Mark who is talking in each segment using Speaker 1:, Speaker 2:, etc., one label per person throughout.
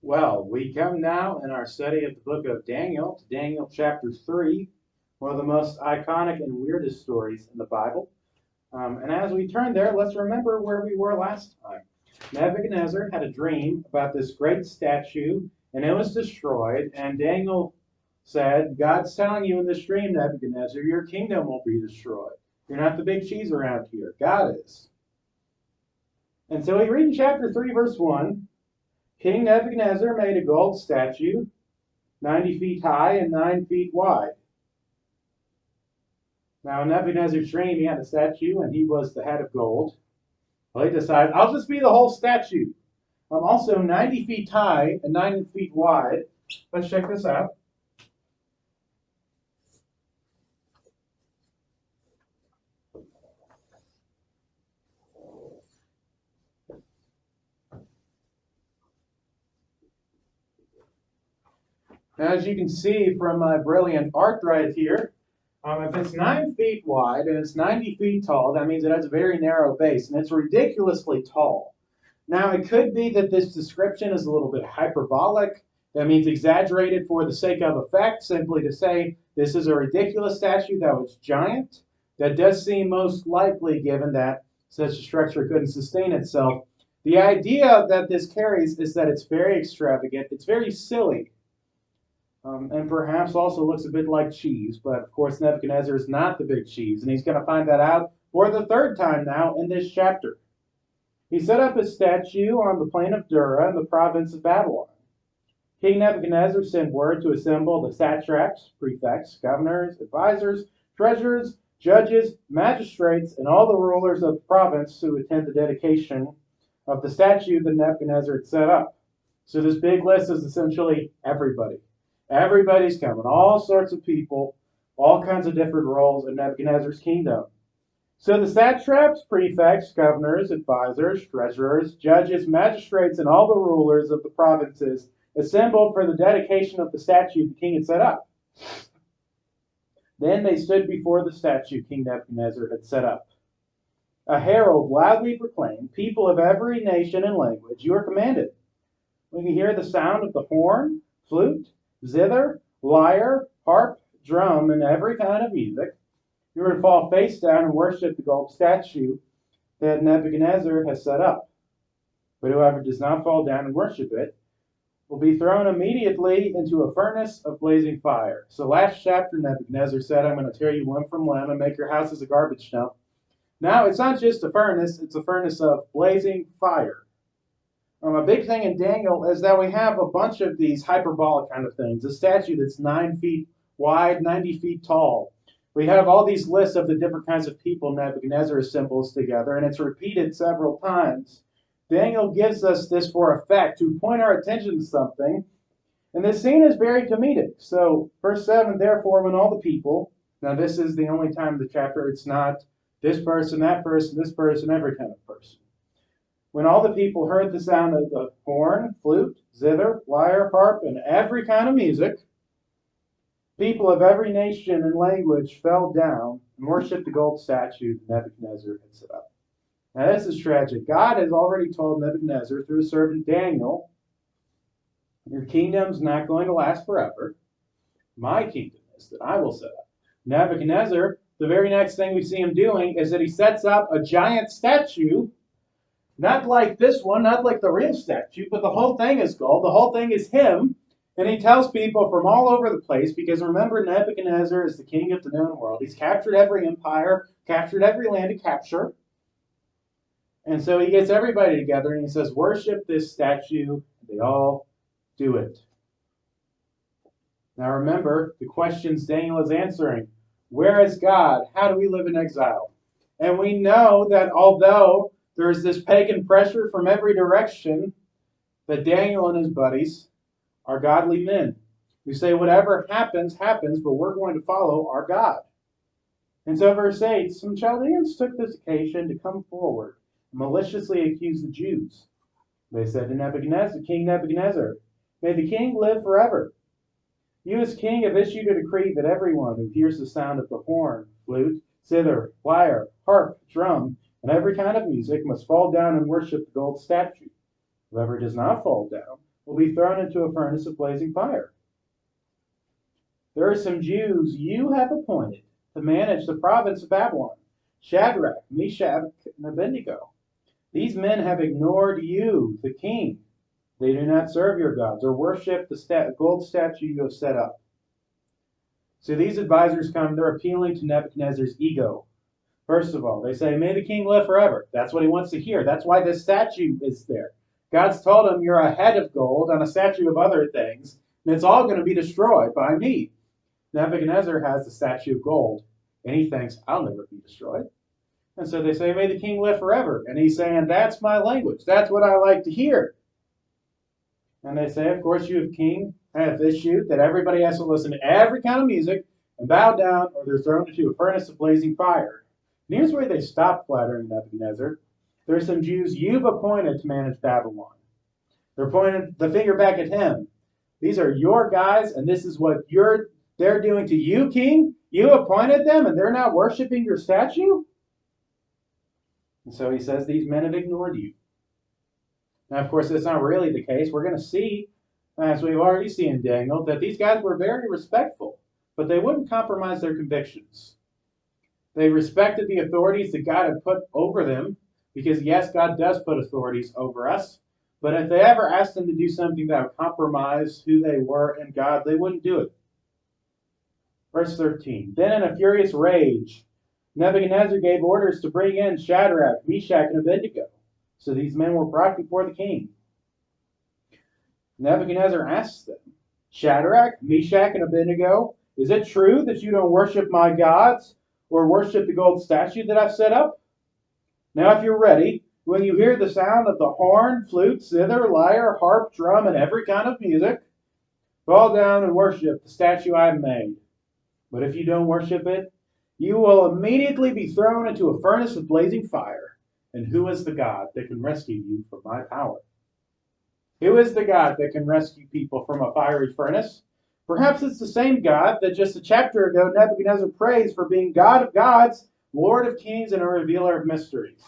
Speaker 1: Well, we come now in our study of the book of Daniel to Daniel chapter 3, one of the most iconic and weirdest stories in the Bible. And as we turn there, let's remember where we were last time. Nebuchadnezzar had a dream about this great statue, and it was destroyed. And Daniel said, God's telling you in this dream, Nebuchadnezzar, your kingdom won't be destroyed. You're not the big cheese around here. God is. And so we read in chapter 3, verse 1. King Nebuchadnezzar made a gold statue, 90 feet high and 9 feet wide. Now, in Nebuchadnezzar's dream, he had a statue, and he was the head of gold. Well, he decided, I'll just be the whole statue. I'm also 90 feet high and 9 feet wide. Let's check this out. Now, as you can see from my brilliant art right here, if it's 9 feet wide and it's 90 feet tall, that means it has a very narrow base, and it's ridiculously tall. Now, it could be that this description is a little bit hyperbolic. That means exaggerated for the sake of effect, simply to say this is a ridiculous statue that was giant. That does seem most likely, given that such a structure couldn't sustain itself. The idea that this carries is that it's very extravagant, it's very silly. And perhaps also looks a bit like cheese, but of course Nebuchadnezzar is not the big cheese, and he's going to find that out for the third time now in this chapter. He set up a statue on the plain of Dura in the province of Babylon. King Nebuchadnezzar sent word to assemble the satraps, prefects, governors, advisors, treasurers, judges, magistrates, and all the rulers of the province to attend the dedication of the statue that Nebuchadnezzar had set up. So this big list is essentially everybody. Everybody's coming, all sorts of people, all kinds of different roles in Nebuchadnezzar's kingdom. So the satraps, prefects, governors, advisors, treasurers, judges, magistrates, and all the rulers of the provinces assembled for the dedication of the statue the king had set up. Then they stood before the statue King Nebuchadnezzar had set up. A herald loudly proclaimed, "People of every nation and language, you are commanded. When you hear the sound of the horn, flute, zither, lyre, harp, drum, and every kind of music, you are to fall face down and worship the gold statue that Nebuchadnezzar has set up. But whoever does not fall down and worship it will be thrown immediately into a furnace of blazing fire." So last chapter, Nebuchadnezzar said, I'm going to tear you limb from limb and make your house as a garbage dump. Now it's not just a furnace, it's a furnace of blazing fire. A big thing in Daniel is that we have a bunch of these hyperbolic kind of things. A statue that's 9 feet wide, 90 feet tall. We have all these lists of the different kinds of people Nebuchadnezzar assembles together, and it's repeated several times. Daniel gives us this for effect to point our attention to something, and this scene is very comedic. So, verse 7, therefore, when all the people, now this is the only time in the chapter it's not this person, that person, this person, every kind of person. When all the people heard the sound of the horn, flute, zither, lyre, harp, and every kind of music, people of every nation and language fell down and worshipped the gold statue Nebuchadnezzar had set up. Now this is tragic. God has already told Nebuchadnezzar through his servant Daniel, your kingdom's not going to last forever. My kingdom is that I will set up. Nebuchadnezzar, the very next thing we see him doing is that he sets up a giant statue. Not like this one, not like the real statue, but the whole thing is gold. The whole thing is him. And he tells people from all over the place, because remember, Nebuchadnezzar is the king of the known world. He's captured every empire, captured every land to capture. And so he gets everybody together and he says, worship this statue. They all do it. Now remember, the questions Daniel is answering. Where is God? How do we live in exile? And we know that although there's this pagan pressure from every direction, that Daniel and his buddies are godly men who say whatever happens, happens, but we're going to follow our God. And so verse 8, some Chaldeans took this occasion to come forward and maliciously accuse the Jews. They said to Nebuchadnezzar, King Nebuchadnezzar, may the king live forever. You as king have issued a decree that everyone who hears the sound of the horn, flute, zither, lyre, harp, drum, and every kind of music must fall down and worship the gold statue. Whoever does not fall down will be thrown into a furnace of blazing fire. There are some Jews you have appointed to manage the province of Babylon, Shadrach, Meshach, and Abednego. These men have ignored you, the king. They do not serve your gods or worship the gold statue you have set up. So these advisors come, they're appealing to Nebuchadnezzar's ego. First of all, they say, may the king live forever. That's what he wants to hear. That's why this statue is there. God's told him you're a head of gold on a statue of other things, and it's all going to be destroyed by me. Nebuchadnezzar has the statue of gold, and he thinks, I'll never be destroyed. And so they say, may the king live forever. And he's saying, that's my language. That's what I like to hear. And they say, of course, you, king, have issued that everybody has to listen to every kind of music and bow down, or they're thrown into a furnace of blazing fire. And here's where they stop flattering Nebuchadnezzar. There are some Jews you've appointed to manage Babylon. They're pointing the finger back at him. These are your guys, and this is what they're doing to you, king. You appointed them, and they're not worshiping your statue? And so he says, these men have ignored you. Now, of course, that's not really the case. We're going to see, as we've already seen in Daniel, that these guys were very respectful, but they wouldn't compromise their convictions. They respected the authorities that God had put over them, because yes, God does put authorities over us, but if they ever asked them to do something that would compromise who they were in God, they wouldn't do it. Verse 13, then in a furious rage, Nebuchadnezzar gave orders to bring in Shadrach, Meshach, and Abednego. So these men were brought before the king. Nebuchadnezzar asked them, Shadrach, Meshach, and Abednego, is it true that you don't worship my gods or worship the gold statue that I've set up? Now if you're ready, when you hear the sound of the horn, flute, zither, lyre, harp, drum, and every kind of music, fall down and worship the statue I've made. But if you don't worship it, you will immediately be thrown into a furnace of blazing fire. And who is the God that can rescue you from my power? Who is the God that can rescue people from a fiery furnace? Perhaps it's the same God that just a chapter ago Nebuchadnezzar praised for being God of gods, Lord of kings, and a revealer of mysteries.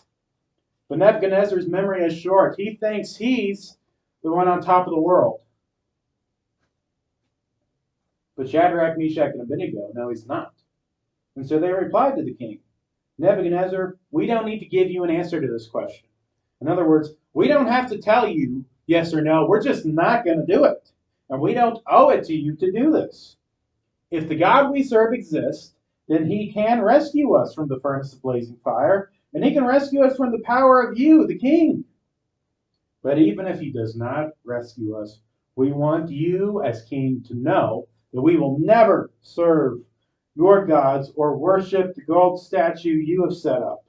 Speaker 1: But Nebuchadnezzar's memory is short. He thinks he's the one on top of the world. But Shadrach, Meshach, and Abednego, no, he's not. And so they replied to the king, Nebuchadnezzar, we don't need to give you an answer to this question. In other words, we don't have to tell you yes or no. We're just not going to do it. And we don't owe it to you to do this. If the God we serve exists, then he can rescue us from the furnace of blazing fire, and he can rescue us from the power of you, the king. But even if he does not rescue us, we want you as king to know that we will never serve your gods or worship the gold statue you have set up.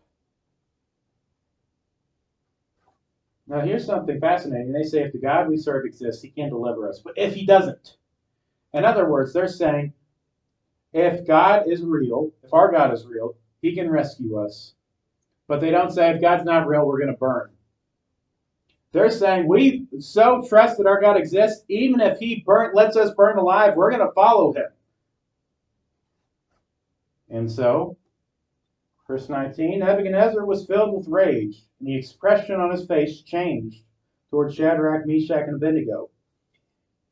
Speaker 1: Now here's something fascinating. They say if the God we serve exists, he can deliver us. But if he doesn't, in other words, they're saying if God is real, if our God is real, he can rescue us. But they don't say if God's not real, we're going to burn. They're saying we so trust that our God exists, even if he lets us burn alive, we're going to follow him. And so, verse 19, Nebuchadnezzar was filled with rage, and the expression on his face changed toward Shadrach, Meshach, and Abednego.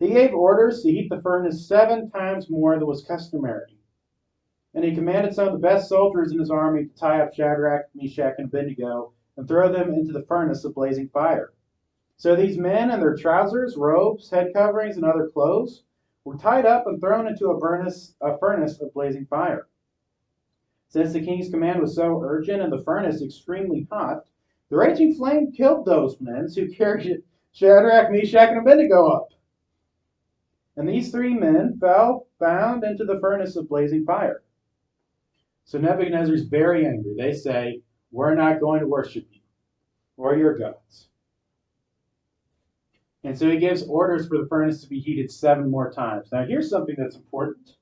Speaker 1: He gave orders to heat the furnace 7 times more than was customary. And he commanded some of the best soldiers in his army to tie up Shadrach, Meshach, and Abednego and throw them into the furnace of blazing fire. So these men and their trousers, robes, head coverings, and other clothes were tied up and thrown into a furnace of blazing fire. Since the king's command was so urgent and the furnace extremely hot, the raging flame killed those men who carried Shadrach, Meshach, and Abednego up. And these 3 men fell bound into the furnace of blazing fire. So Nebuchadnezzar is very angry. They say, we're not going to worship you or your gods. And so he gives orders for the furnace to be heated 7 more times. Now here's something that's important.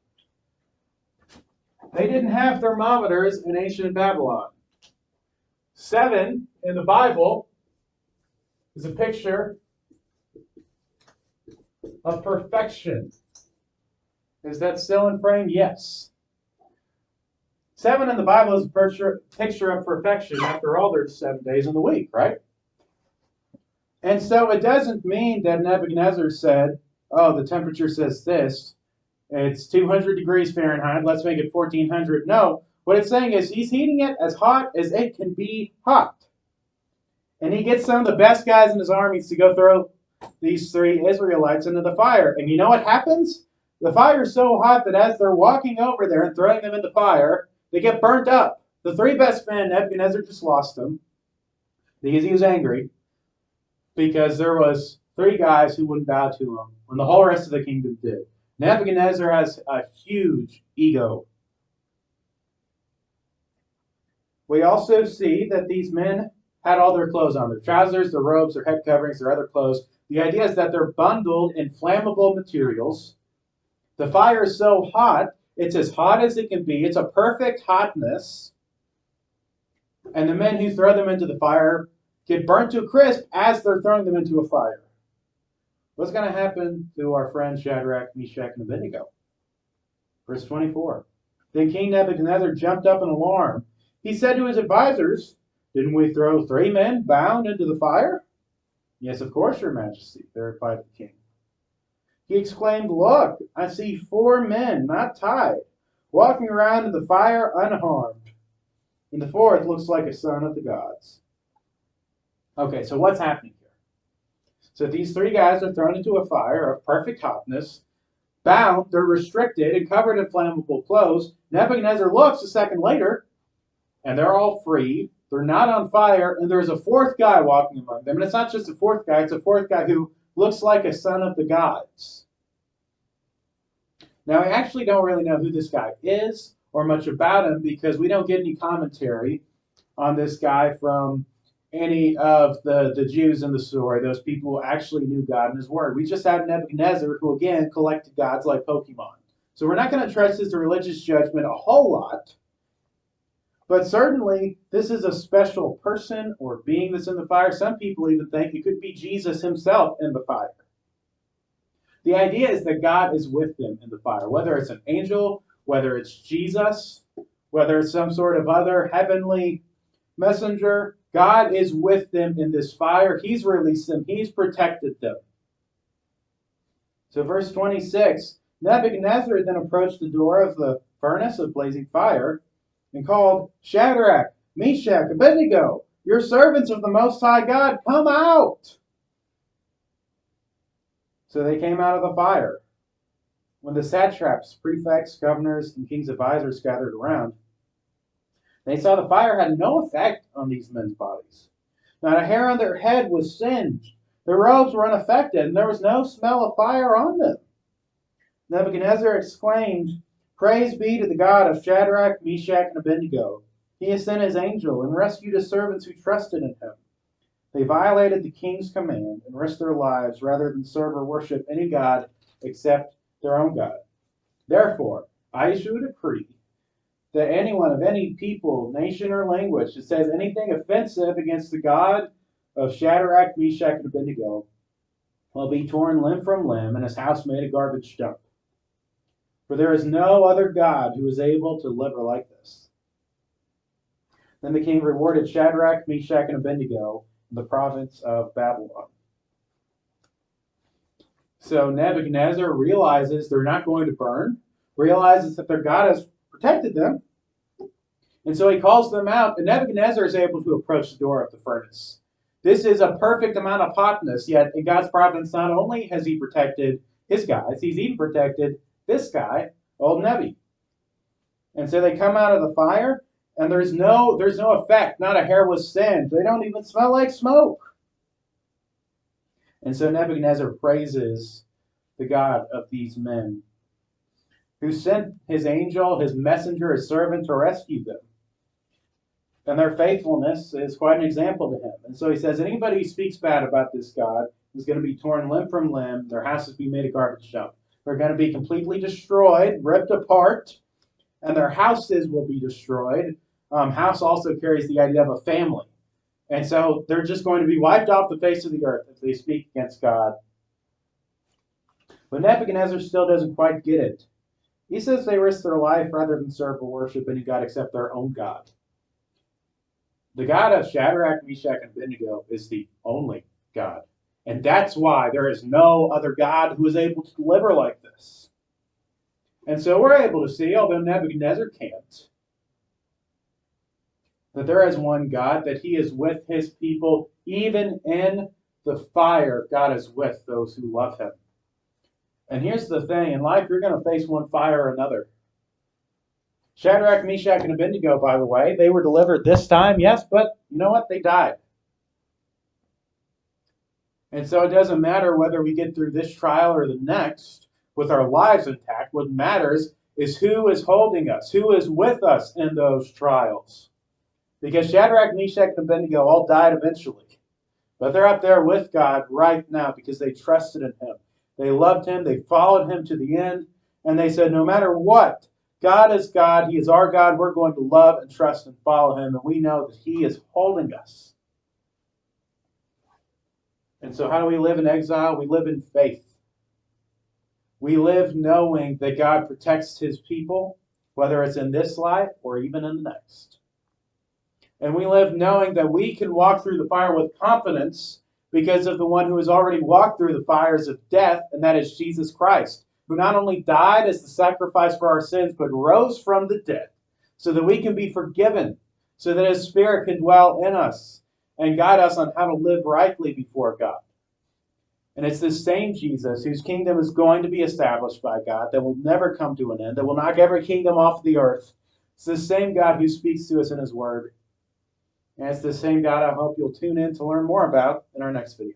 Speaker 1: They didn't have thermometers in ancient Babylon. 7 in the Bible is a picture of perfection. Is that still in frame? Yes. 7 in the Bible is a picture of perfection. After all, there's 7 days in the week, right? And so it doesn't mean that Nebuchadnezzar said, oh, the temperature says this. It's 200 degrees Fahrenheit. Let's make it 1400. No, what it's saying is he's heating it as hot as it can be hot. And he gets some of the best guys in his armies to go throw these three Israelites into the fire. And you know what happens? The fire is so hot that as they're walking over there and throwing them in the fire, they get burnt up. The three best men, Nebuchadnezzar just lost them because he was angry because there was three guys who wouldn't bow to him when the whole rest of the kingdom did. Nebuchadnezzar has a huge ego. We also see that these men had all their clothes on, their trousers, their robes, their head coverings, their other clothes. The idea is that they're bundled in flammable materials. The fire is so hot, it's as hot as it can be. It's a perfect hotness. And the men who throw them into the fire get burnt to a crisp as they're throwing them into a fire. What's going to happen to our friends Shadrach, Meshach, and Abednego? Verse 24. Then King Nebuchadnezzar jumped up in alarm. He said to his advisors, didn't we throw three men bound into the fire? Yes, of course, your majesty, they replied the king. He exclaimed, look, I see four men, not tied, walking around in the fire unharmed. And the fourth looks like a son of the gods. Okay, so what's happening here? So these three guys are thrown into a fire of perfect hotness, bound, they're restricted and covered in flammable clothes. Nebuchadnezzar looks a second later, and they're all free. They're not on fire, and there's a fourth guy walking among them. And it's not just a fourth guy, it's a fourth guy who looks like a son of the gods. Now, we actually don't really know who this guy is or much about him because we don't get any commentary on this guy from any of the Jews in the story, those people who actually knew God and his word. We just have Nebuchadnezzar, who again collected gods like Pokemon. So we're not going to trust his religious judgment a whole lot. But certainly, this is a special person or being that's in the fire. Some people even think it could be Jesus himself in the fire. The idea is that God is with them in the fire, whether it's an angel, whether it's Jesus, whether it's some sort of other heavenly messenger. God is with them in this fire. He's released them. He's protected them. So verse 26, Nebuchadnezzar then approached the door of the furnace of blazing fire and called, Shadrach, Meshach, Abednego, your servants of the Most High God, come out. So they came out of the fire. When the satraps, prefects, governors, and king's advisors gathered around, they saw the fire had no effect on these men's bodies. Not a hair on their head was singed. Their robes were unaffected, and there was no smell of fire on them. Nebuchadnezzar exclaimed, Praise be to the God of Shadrach, Meshach, and Abednego. He has sent his angel and rescued his servants who trusted in him. They violated the king's command and risked their lives rather than serve or worship any god except their own God. Therefore, I issue a decree that anyone of any people, nation, or language that says anything offensive against the God of Shadrach, Meshach, and Abednego will be torn limb from limb and his house made a garbage dump. For there is no other God who is able to deliver like this. Then the king rewarded Shadrach, Meshach, and Abednego in the province of Babylon. So Nebuchadnezzar realizes they're not going to burn, realizes that their God has protected them, and so he calls them out, and Nebuchadnezzar is able to approach the door of the furnace. This is a perfect amount of hotness, yet in God's providence, not only has he protected his guys, he's even protected this guy, old Nebi. And so they come out of the fire, and there's no effect. Not a hair was singed. They don't even smell like smoke. And so Nebuchadnezzar praises the God of these men who sent his angel, his messenger, his servant to rescue them. And their faithfulness is quite an example to him. And so he says, anybody who speaks bad about this God is going to be torn limb from limb. Their houses be made a garbage dump. They're going to be completely destroyed, ripped apart, and their houses will be destroyed. House also carries the idea of a family. And so they're just going to be wiped off the face of the earth if they speak against God. But Nebuchadnezzar still doesn't quite get it. He says they risk their life rather than serve or worship any God except their own God. The God of Shadrach, Meshach, and Abednego is the only God And that's why there is no other God who is able to deliver like this. And so we're able to see, although Nebuchadnezzar can't, that there is one God, that he is with his people. Even in the fire, God is with those who love him. And here's the thing, in life you're going to face one fire or another. Shadrach, Meshach, and Abednego, by the way, they were delivered this time, yes, but you know what? They died. And so it doesn't matter whether we get through this trial or the next with our lives intact. What matters is who is holding us, who is with us in those trials. Because Shadrach, Meshach, and Abednego all died eventually. But they're up there with God right now because they trusted in him. They loved him. They followed him to the end. And they said, no matter what, God is God. He is our God. We're going to love and trust and follow him. And we know that he is holding us. And so how do we live in exile? We live in faith. We live knowing that God protects his people, whether it's in this life or even in the next. And we live knowing that we can walk through the fire with confidence because of the one who has already walked through the fires of death, and that is Jesus Christ, who not only died as the sacrifice for our sins, but rose from the dead so that we can be forgiven, so that his Spirit can dwell in us and guide us on how to live rightly before God. And it's this same Jesus whose kingdom is going to be established by God, that will never come to an end, that will knock every kingdom off the earth. It's the same God who speaks to us in his word. And it's the same God I hope you'll tune in to learn more about in our next video.